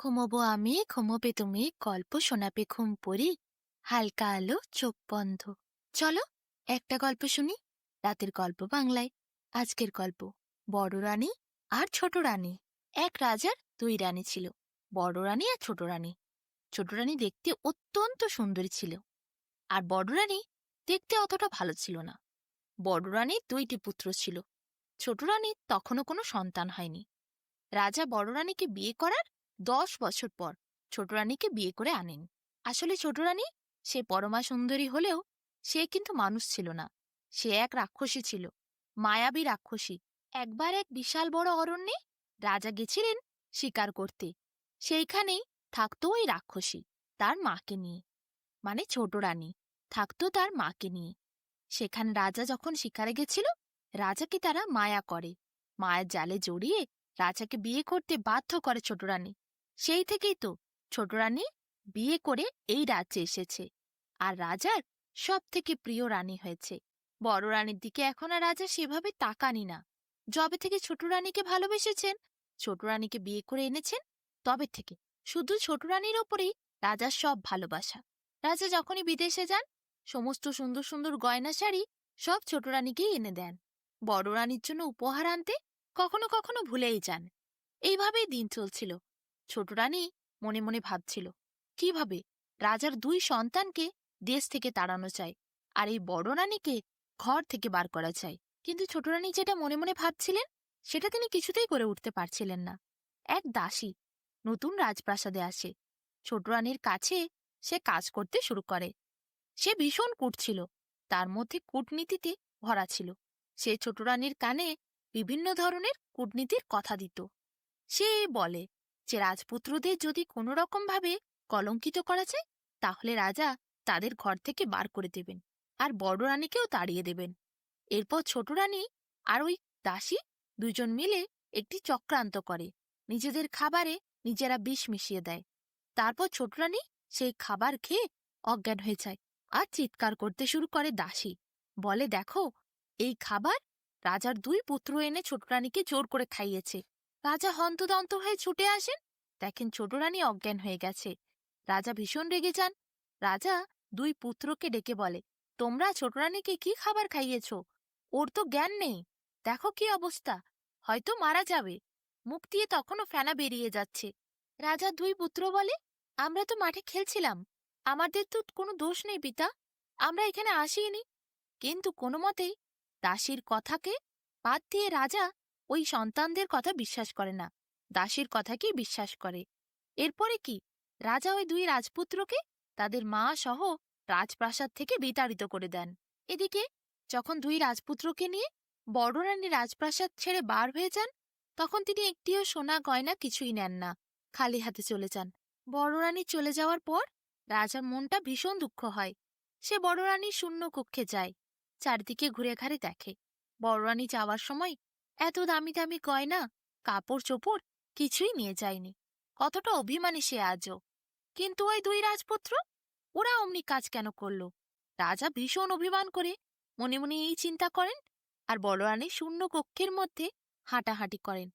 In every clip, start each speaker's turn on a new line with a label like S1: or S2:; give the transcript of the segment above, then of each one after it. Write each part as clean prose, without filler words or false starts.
S1: ঘুমোবো আমি, ঘুমোবে তুমি, গল্প শোনাবে ঘুম পড়ি, হালকা আলো চোখ বন্ধ। চলো একটা গল্প শুনি, রাতের গল্প বাংলায়। আজকের গল্প বড় রানী আর ছোট রানী। এক রাজার দুই রানী ছিল, বড় রানী আর ছোট রানী। ছোট রানী দেখতে অত্যন্ত সুন্দরী ছিল, আর বড় রানী দেখতে অতটা ভালো ছিল না। বড় রানীর দুইটি পুত্র ছিল, ছোট রানীর তখনও কোনো সন্তান হয়নি। রাজা বড় রানীকে বিয়ে করার 10 বছর পর ছোট রানীকে বিয়ে করে আনেন। আসলে ছোট রানী সে পরমা সুন্দরী হলেও সে কিন্তু মানুষ ছিল না, সে এক রাক্ষসী ছিল, মায়াবী রাক্ষসী। একবার এক বিশাল বড় অরণ্যে রাজা গেছিলেন শিকার করতে। সেইখানেই থাকতো ওই রাক্ষসী তার মাকে নিয়ে, মানে ছোট রানী থাকতো তার মাকে নিয়ে। সেখানে রাজা যখন শিকারে গেছিল, রাজাকে তারা মায়া করে, মায়ের জালে জড়িয়ে রাজাকে বিয়ে করতে বাধ্য করে ছোট রানী। সেই থেকেই তো ছোট রানী বিয়ে করে এই রাজ্যে এসেছে, আর রাজার সব থেকে প্রিয় রানী হয়েছে। বড় রানীর দিকে এখন আর রাজা সেভাবে তাকানি না। যবে থেকে ছোট রানীকে ভালোবেসেছেন, ছোট রানীকে বিয়ে করে এনেছেন, তবে থেকে শুধু ছোট রানীর ওপরেই রাজার সব ভালোবাসা। রাজা যখনই বিদেশে যান, সমস্ত সুন্দর সুন্দর গয়না শাড়ি সব ছোট রানীকেই এনে দেন। বড় রানীর জন্য উপহার আনতে কখনো কখনো ভুলেই যান। এইভাবেই দিন চলছিল। ছোট রানী মনে মনে ভাবছিল কিভাবে রাজার দুই সন্তানকে দেশ থেকে তাড়ানো চায়, আর এই বড় রানীকে ঘর থেকে বার করা চায়। কিন্তু ছোট রানী যেটা মনে মনে ভাবছিলেন, সেটা তিনি কিছুতেই করে উঠতে পারছিলেন না। এক দাসী নতুন রাজপ্রাসাদে আসে, ছোট রানীর কাছে সে কাজ করতে শুরু করে। সে ভীষণ কূট ছিল, তার মধ্যে কূটনীতিতে ভরা ছিল। সে ছোট রানীর কানে বিভিন্ন ধরনের কূটনীতির কথা দিত। সে বলে যে রাজপুত্রদের যদি কোনো রকমভাবে কলঙ্কিত করা যায়, তাহলে রাজা তাদের ঘর থেকে বার করে দেবেন, আর বড় রানীকেও তাড়িয়ে দেবেন। এরপর ছোট রানী আর ওই দাসী দুজন মিলে একটি চক্রান্ত করে, নিজেদের খাবারে নিজেরা বিষ মিশিয়ে দেয়। তারপর ছোট রানী সেই খাবার খেয়ে অজ্ঞান হয়ে যায়, আর চিৎকার করতে শুরু করে দাসী। বলে, দেখো, এই খাবার রাজার দুই পুত্র এনে ছোট রানীকে জোর করে খাইয়েছে। রাজা হন্তদন্ত হয়ে ছুটে আসেন, দেখেন ছোট রানী অজ্ঞান হয়ে গেছে। রাজা ভীষণ রেগে যান। রাজা দুই পুত্রকে ডেকে বলে, তোমরা ছোট রানীকে কি খাবার খাইয়েছ? ওর তো জ্ঞান নেই, দেখো কি অবস্থা, হয়তো মারা যাবে, মুখ দিয়ে তখনও ফেনা বেরিয়ে যাচ্ছে। রাজার দুই পুত্র বলে, আমরা তো মাঠে খেলছিলাম, আমাদের তো কোনো দোষ নেই পিতা, আমরা এখানে আসিনি। কিন্তু কোনো মতেই দাসীর কথাকে বাদ দিয়ে রাজা ওই সন্তানদের কথা বিশ্বাস করে না, দাসীর কথাকেই বিশ্বাস করে। এরপরে কি, রাজা ওই দুই রাজপুত্রকে তাদের মা সহ রাজপ্রাসাদ থেকে বিতাড়িত করে দেন। এদিকে যখন দুই রাজপুত্রকে নিয়ে বড় রানী রাজপ্রাসাদ ছেড়ে বার হয়ে যান, তখন তিনি একটিও সোনা গয়না কিছুই নেন না, খালি হাতে চলে যান। বড় রানী চলে যাওয়ার পর রাজার মনটা ভীষণ দুঃখ হয়। সে বড় রানীর শূন্য কক্ষে যায়, চারদিকে ঘুরে ঘাড়ে দেখে বড় রানী যাওয়ার সময় এত দামি দামি গয়না, কাপড় চোপড় কিছুই নিয়ে যায়নি। কতটা অভিমানী সে আজও। কিন্তু ওই দুই রাজপুত্র, ওরা অমনি কাজ কেন করল? রাজা ভীষণ অভিমান করে মনে মনে এই চিন্তা করেন, আর বড় রানী শূন্য কক্ষের মধ্যে হাঁটাহাঁটি করেন।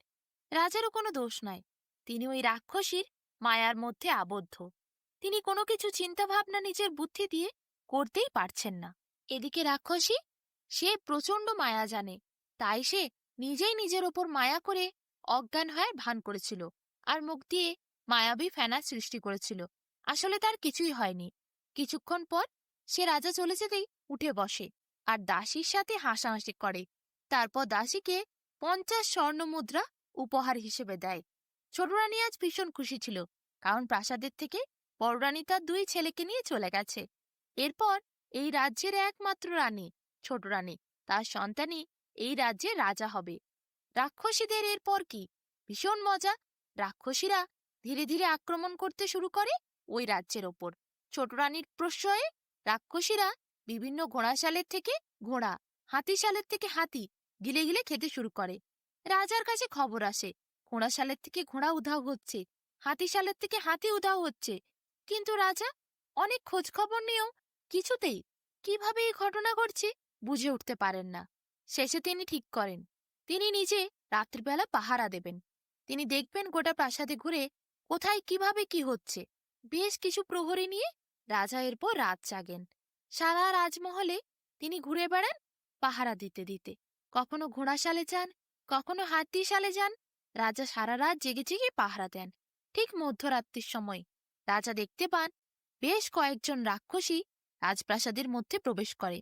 S1: রাজারও কোনো দোষ নয়, তিনি ওই রাক্ষসীর মায়ার মধ্যে আবদ্ধ। তিনি কোনো কিছু চিন্তা ভাবনা নিজের বুদ্ধি দিয়ে করতেই পারছেন না। এদিকে রাক্ষসী, সে প্রচণ্ড মায়া জানে, তাই সে নিজেই নিজের ওপর মায়া করে অজ্ঞান হয়ে ভান করেছিল, আর মুখ দিয়ে মায়াবী ফেনার সৃষ্টি করেছিল। আসলে তার কিছুই হয়নি। কিছুক্ষণ পর সে রাজা চলে যেতেই উঠে বসে, আর দাসীর সাথে হাসাহাসি করে। তারপর দাসীকে 50 স্বর্ণ মুদ্রা উপহার হিসেবে দেয়। ছোট রানী আজ ভীষণ খুশি ছিল, কারণ প্রাসাদের থেকে বড় রানী তার দুই ছেলেকে নিয়ে চলে গেছে। এরপর এই রাজ্যের একমাত্র রানী ছোট রানী, তার সন্তানই এই রাজ্যের রাজা হবে। রাক্ষসীদের এরপর কি ভীষণ মজা। রাক্ষসীরা ধীরে ধীরে আক্রমণ করতে শুরু করে ওই রাজ্যের ওপর। ছোট রানীর প্রশ্রয়ে রাক্ষসীরা বিভিন্ন ঘোড়াশালের থেকে ঘোড়া, হাতিশালের থেকে হাতি গিলে গিলে খেতে শুরু করে। রাজার কাছে খবর আসে ঘোড়াশালের থেকে ঘোড়া উধাও হচ্ছে, হাতিশালের থেকে হাতি উধাও হচ্ছে। কিন্তু রাজা অনেক খোঁজ খবর নিয়েও কিছুতেই কিভাবে এই ঘটনা ঘটছে বুঝে উঠতে পারেন না। শেষে তিনি ঠিক করেন তিনি নিজে রাত্রিবেলা পাহারা দেবেন। তিনি দেখবেন গোটা প্রাসাদে ঘুরে কোথায় কিভাবে কি হচ্ছে। বেশ কিছু প্রহরী নিয়ে রাজা এরপর রাত জাগেন। সারা রাজমহলে তিনি ঘুরে বেড়ান পাহারা দিতে দিতে। কখনো ঘোড়াশালে যান, কখনো হাতিশালে যান। রাজা সারা রাত জেগে জেগে পাহারা দেন। ঠিক মধ্যরাত্রির সময় রাজা দেখতে পান বেশ কয়েকজন রাক্ষসী রাজপ্রাসাদের মধ্যে প্রবেশ করে।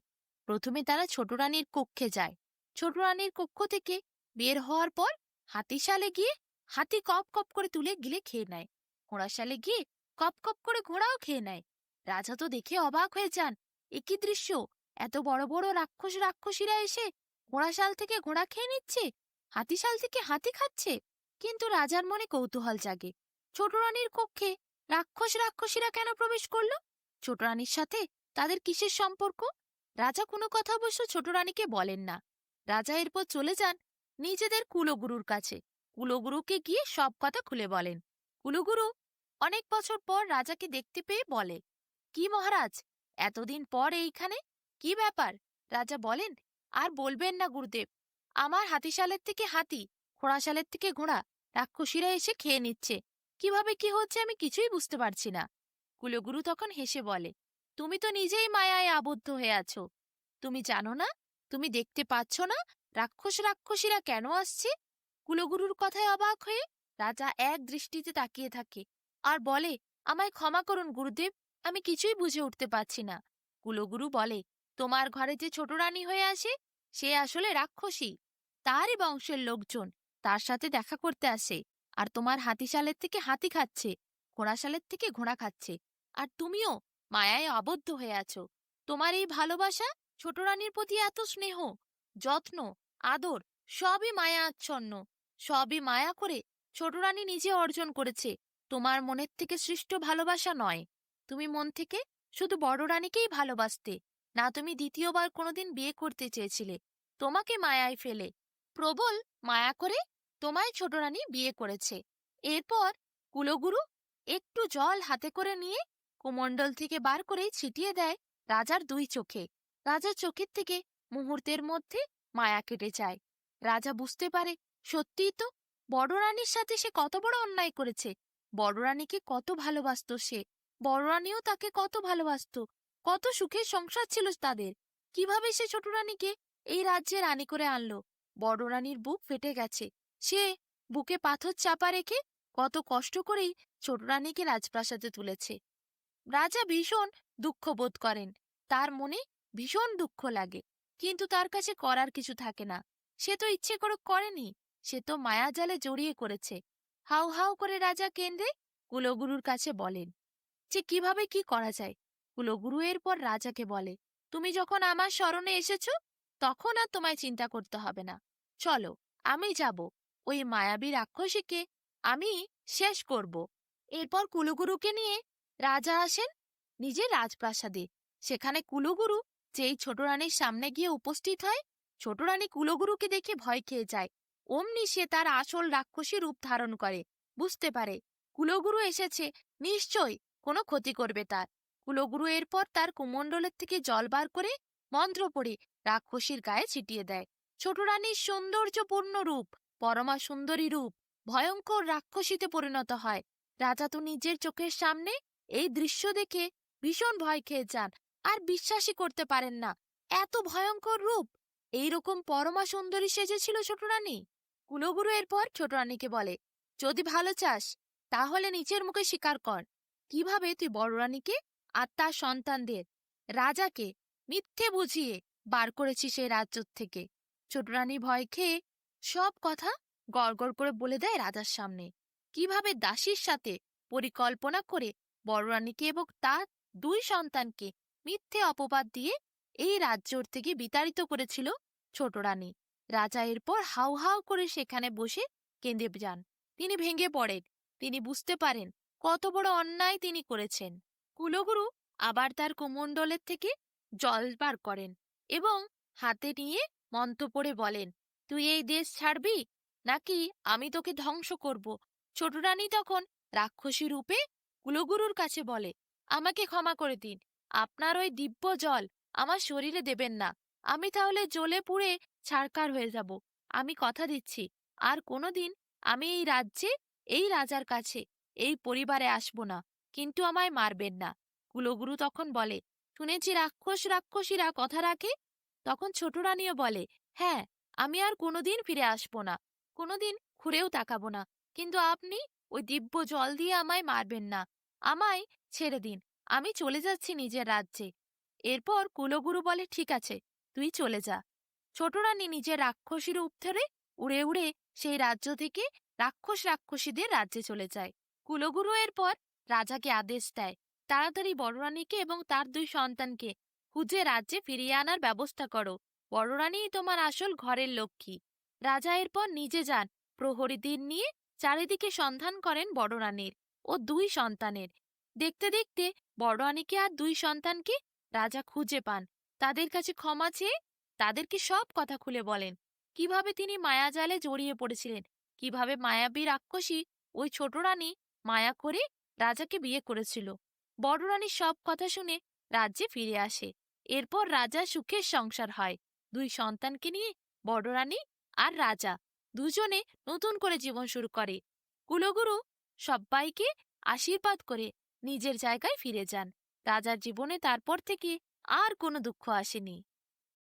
S1: প্রথমে তারা ছোট রানীর কক্ষে যায়। ছোট রানীর কক্ষ থেকে বের হওয়ার পর হাতিশালে গিয়ে হাতি কপ কপ করে তুলে গিলে খেয়ে নেয়। ঘোড়াশালে গিয়ে কপ কপ করে ঘোড়াও খেয়ে নেয়। রাজা তো দেখে অবাক হয়ে যান, এ কি দৃশ্য! এত বড় বড় রাক্ষসীরা এসে ঘোড়াশাল থেকে ঘোড়া খেয়ে নিচ্ছে, হাতিশাল থেকে হাতি খাচ্ছে। কিন্তু রাজার মনে কৌতূহল জাগে, ছোট রানীর কক্ষে রাক্ষসীরা কেন প্রবেশ করলো? ছোট রানীর সাথে তাদের কিসের সম্পর্ক? রাজা কোনো কথা অবশ্য ছোট রানীকে বলেন না। রাজা এরপর চলে যান নিজেদের কুলগুরুর কাছে। কুলগুরুকে গিয়ে সব কথা খুলে বলেন। কুলগুরু অনেক বছর পর রাজাকে দেখতে পেয়ে বলে, কি মহারাজ, এতদিন পর এইখানে, কি ব্যাপার? রাজা বলেন, আর বলবেন না গুরুদেব, আমার হাতিশালের থেকে হাতি, ঘোড়াশালের থেকে ঘোড়া রাক্ষসীরা এসে খেয়ে নিচ্ছে। কিভাবে কি হচ্ছে আমি কিছুই বুঝতে পারছি না। কুলগুরু তখন হেসে বলে, তুমি তো নিজেই মায়ায় আবদ্ধ হয়ে আছো। তুমি জানো না, তুমি দেখতে পাচ্ছ না রাক্ষসীরা কেন আসছে? কুলগুরুর কথায় অবাক হয়ে রাজা এক দৃষ্টিতে তাকিয়ে থাকে আর বলে, আমায় ক্ষমা করুন গুরুদেব, আমি কিছুই বুঝে উঠতে পারছি না। কুলগুরু বলে, তোমার ঘরে যে ছোট রানী হয়ে আসে সে আসলে রাক্ষসী। তারই বংশের লোকজন তার সাথে দেখা করতে আসে, আর তোমার হাতিশালের থেকে হাতি খাচ্ছে, ঘোড়াশালের থেকে ঘোড়া খাচ্ছে। আর তুমিও মায়ায় আবদ্ধ হয়ে আছো। তোমার এই ভালোবাসা, ছোট রানীর প্রতি এত স্নেহ, যত্ন, আদর, সবই মায়া আচ্ছন্ন, সবই মায়া করে ছোট রানী নিজে অর্জন করেছে। তোমার মনের থেকে সৃষ্ট ভালোবাসা নয়। তুমি মন থেকে শুধু বড় রানীকেই ভালোবাসতে, না তুমি দ্বিতীয়বার কোনোদিন বিয়ে করতে চেয়েছিলে। তোমাকে মায়ায় ফেলে, প্রবল মায়া করে তোমায় ছোট রানী বিয়ে করেছে। এরপর কুলগুরু একটু জল হাতে করে নিয়ে কুমণ্ডল থেকে বার করে ছিটিয়ে দেয় রাজার দুই চোখে। রাজার চোখের থেকে মুহূর্তের মধ্যে মায়া কেটে যায়। রাজা বুঝতে পারে, সত্যিই তো বড় রানীর সাথে সে কত বড় অন্যায় করেছে। বড় রানীকে কত ভালোবাসত সে, বড় রানীও তাকে কত ভালোবাসত। কত সুখের সংসার ছিল তাদের। কিভাবে সে ছোট রানীকে এই রাজ্যে রানী করে আনলো? বড় রানীর বুক ফেটে গেছে। সে বুকে পাথর চাপা রেখে কত কষ্ট করেই ছোট রানীকে রাজপ্রাসাদে তুলেছে। রাজা ভীষণ দুঃখ বোধ করেন, তার মনে ভীষণ দুঃখ লাগে। কিন্তু তার কাছে করার কিছু থাকে না। সে তো ইচ্ছে করে করেনি, সে তো মায়াজালে জড়িয়ে করেছে। হাউ হাউ করে রাজা কেঁদে কুলগুরুর কাছে বলেন যে কিভাবে কি করা যায়। কুলগুরু এরপর রাজাকে বলে, তুমি যখন আমার শরণে এসেছ তখন আর তোমায় চিন্তা করতে হবে না। চলো, আমি যাব, ওই মায়াবী রাক্ষসীকে আমি শেষ করব। এরপর কুলগুরুকে নিয়ে রাজা আসেন নিজের রাজপ্রাসাদে। সেখানে কুলগুরু যেই ছোট রানীর সামনে গিয়ে উপস্থিত হয়, ছোট রানী কুলগুরুকে দেখে ভয় খেয়ে যায়। অমনি সে তার আসল রাক্ষসী রূপ ধারণ করে। বুঝতে পারে কুলগুরু এসেছে, নিশ্চয়ই কোনো ক্ষতি করবে তার। কুলগুরু এরপর তার কুমণ্ডলের থেকে জল বার করে মন্ত্র পড়ে রাক্ষসীর গায়ে ছিটিয়ে দেয়। ছোট রানীর সৌন্দর্যপূর্ণ রূপ, পরমা সুন্দরী রূপ ভয়ঙ্কর রাক্ষসীতে পরিণত হয়। রাজা তো নিজের চোখের সামনে এই দৃশ্য দেখে ভীষণ ভয় খেয়ে যান, আর বিশ্বাসই করতে পারেন না এত ভয়ঙ্কর রূপ। এইরকম পরমা সুন্দরী সেজেছিল ছোট রানী। কুলগুরু এরপর ছোট রানীকে বলে, যদি ভালো চাস তাহলে নিচের মুখে স্বীকার কর, কিভাবে তুই বড় রানীকে আর তার সন্তানদের, রাজাকে মিথ্যে বুঝিয়ে বার করেছিস সেই রাজ্য থেকে। ছোট রানী ভয় খেয়ে সব কথা গড়গড় করে বলে দেয় রাজার সামনে। কিভাবে দাসীর সাথে পরিকল্পনা করে বড় রানীকে এবং তার দুই সন্তানকে মিথ্যে অপবাদ দিয়ে এই রাজ্য থেকে বিতাড়িত করেছিল ছোট রানী। রাজা এরপর হাউ হাউ করে সেখানে বসে কেঁদে যান। তিনি ভেঙে পড়েন। তিনি বুঝতে পারেন কত বড় অন্যায় তিনি করেছেন। কুলগুরু আবার তার কুমণ্ডলের থেকে জল বার করেন এবং হাতে নিয়ে মন্ত্র পড়ে বলেন, তুই এই দেশ ছাড়বি নাকি আমি তোকে ধ্বংস করব। ছোট রানী তখন রাক্ষসী রূপে কুলগুরুর কাছে বলে, আমাকে ক্ষমা করে দিন, আপনার ওই দিব্য জল আমার শরীরে দেবেন না। আমি তাহলে জ্বলে পুড়ে ছারখার হয়ে যাব। আমি কথা দিচ্ছি আর কোনোদিন আমি এই রাজ্যে এই রাজার কাছে এই পরিবারে আসব না, কিন্তু আমায় মারবেন না। কুলগুরু তখন বলে, শুনেছি রাক্ষস রাক্ষসীরা কথা রাখে। তখন ছোট রানীও বলে, হ্যাঁ, আমি আর কোনোদিন ফিরে আসব না, কোনোদিন ঘুরেও তাকাবো না। কিন্তু আপনি ওই দিব্য জল দিয়ে আমায় মারবেন না, আমায় ছেড়ে দিন, আমি চলে যাচ্ছি নিজের রাজ্যে। এরপর কুলগুরু বলে, ঠিক আছে, তুই চলে যা। ছোট রানী নিজের রাক্ষসী রূপ ধরে উড়ে উড়ে সেই রাজ্য থেকে রাক্ষস রাক্ষসীদের রাজ্যে চলে যায়। কুলগুরু এরপর রাজাকে আদেশ দেয়, তাড়াতাড়ি বড় রানীকে এবং তার দুই সন্তানকে খুঁজে রাজ্যে ফিরিয়ে আনার ব্যবস্থা করো। বড় রানীই তোমার আসল ঘরের লক্ষ্মী। রাজা এরপর নিজে যান প্রহরীদের নিয়ে, চারিদিকে সন্ধান করেন বড় রানীর ও দুই সন্তানের। দেখতে দেখতে বড় রানীকে আর দুই সন্তানকে রাজা খুঁজে পান। তাদের কাছে ক্ষমা চেয়ে তাদেরকে সব কথা খুলে বলেন, কিভাবে তিনি মায়াজালে জড়িয়ে পড়েছিলেন, কিভাবে মায়াবী রাক্ষসী ওই ছোট রানী মায়া করে রাজাকে বিয়ে করেছিল। বড় রানী সব কথা শুনে রাজ্যে ফিরে আসে। এরপর রাজা সুখের সংসার হয়। দুই সন্তানকে নিয়ে বড় রানী আর রাজা দুজনে নতুন করে জীবন শুরু করে। কুলগুরু সব্বাইকে আশীর্বাদ করে নিজের জায়গায় ফিরে যান। রাজার জীবনে তারপর থেকে আর কোনো দুঃখ আসেনি।